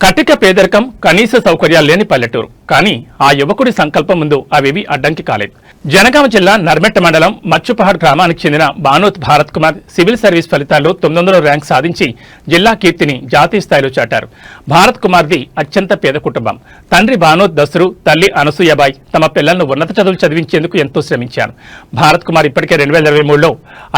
కటిక పేదరికం, కనీస సౌకర్యాలు లేని పల్లెటూరు. కానీ ఆ యువకుడి సంకల్పం ముందు అవేవి అడ్డంకి కాలేదు. జనగామ జిల్లా నర్మెట్ట మండలం మచ్చుపహాడ్ గ్రామానికి చెందిన బానోత్ భారత్ కుమార్ సివిల్ సర్వీస్ ఫలితాల్లో 900 ర్యాంక్ సాధించి జిల్లా కీర్తిని జాతీయ స్థాయిలో చాటారు. భారత్ కుమార్ది అత్యంత పేద కుటుంబం. తండ్రి బానోత్ దసరు, తల్లి అనసూయబాయ్ తమ పిల్లలను ఉన్నత చదువులు చదివించేందుకు ఎంతో శ్రమించారు. భారత్ కుమార్ ఇప్పటికే 2023లో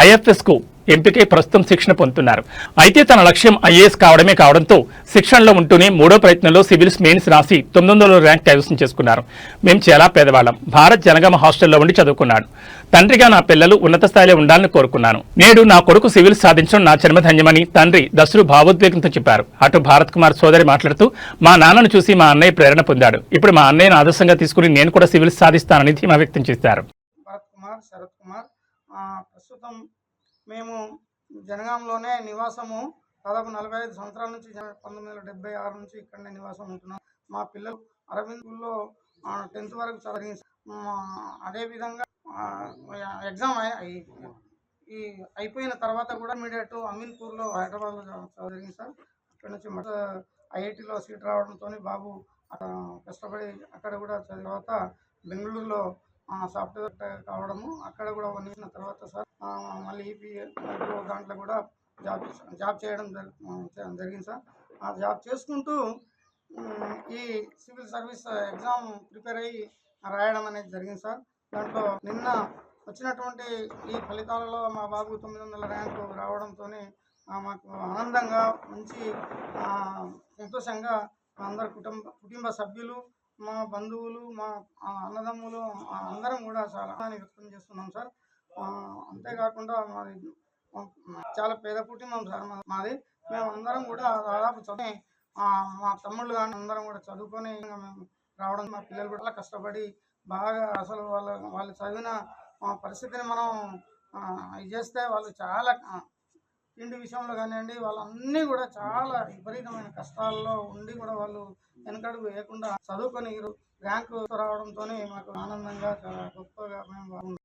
ఐఎఫ్ఎస్ కు ఎంపికై ప్రస్తుతం శిక్షణ పొందుతున్నారు. అయితే తన లక్ష్యం ఐఏఎస్ కావడంతో శిక్షణలో ఉంటూనే మూడో ప్రయత్నంలో సివిల్స్ మెయిన్స్ రాసి 900 ర్యాంక్ కైవసం చేసుకున్నారు. మేము చాలా పేదవాళ్ళం. భారత్ జనగామ హాస్టల్లో ఉండి చదువుకున్నాడు. తండ్రిగా నా పిల్లలు ఉన్నత స్థాయిలో ఉండాలని కోరుకున్నాను. నేడు నా కొడుకు సివిల్స్ సాధించడం నా జన్మధన్యమని తండ్రి దసరు భావోద్వేగంతో చెప్పారు. అటు భారత్ కుమార్ సోదరి మాట్లాడుతూ మా నాన్నను చూసి మా అన్నయ్య ప్రేరణ పొందాడు. ఇప్పుడు మా అన్నయ్యను ఆదర్శంగా తీసుకుని నేను కూడా సివిల్స్ సాధిస్తానని ధీమా వ్యక్తం చేశారు. ప్రస్తుతం మేము జనగాంలోనే నివాసము దాదాపు 45 సంవత్సరాల నుంచి 1976 నుంచి ఇక్కడనే నివాసం ఉంటున్నాం. మా పిల్లలు అరవింద్లో 10th వరకు చదివి అదేవిధంగా ఎగ్జామ్ అయిపోయిన తర్వాత కూడా ఇమీడియట్ అమీన్పూర్లో హైదరాబాద్లో జరిగింది సార్. అక్కడ నుంచి ఐఐటీలో సీట్ రావడంతో బాబు కష్టపడి అక్కడ కూడా చదివిన తర్వాత బెంగళూరులో సాఫ్ట్వేర్ కావడము, అక్కడ కూడా వదిలిన తర్వాత సార్ మళ్ళీ దాంట్లో కూడా జాబ్ చేయడం జరిగింది సార్. ఆ జాబ్ చేసుకుంటూ ఈ సివిల్ సర్వీస్ ఎగ్జామ్ ప్రిపేర్ అయ్యి రాయడం అనేది జరిగింది సార్. దాంట్లో నిన్న వచ్చినటువంటి ఈ ఫలితాలలో మా బాబు 900 ర్యాంకు రావడంతో మాకు ఆనందంగా, మంచి సంతోషంగా అందరు కుటుంబ సభ్యులు, మా బంధువులు, మా అన్నదమ్ములు అందరం కూడా చాలా వ్యక్తం చేస్తున్నాం సార్. అంతేకాకుండా మాది చాలా పేద కుటుంబం సార్ మాది. మేము అందరం కూడా దాదాపు చదివి మా తమ్ముళ్ళు కానీ అందరం కూడా చదువుకొని మేము రావడం, మా పిల్లలు కూడా కష్టపడి బాగా అసలు వాళ్ళు చదివిన పరిస్థితిని మనం ఇది చేస్తే వాళ్ళు చాలా తిండి విషయంలో కానివ్వండి, వాళ్ళన్నీ కూడా చాలా విపరీతమైన కష్టాల్లో ఉండి కూడా వాళ్ళు వెనకడుగు వేయకుండా చదువుకొని ర్యాంకు రావడంతో మాకు ఆనందంగా చాలా గొప్పగా మేము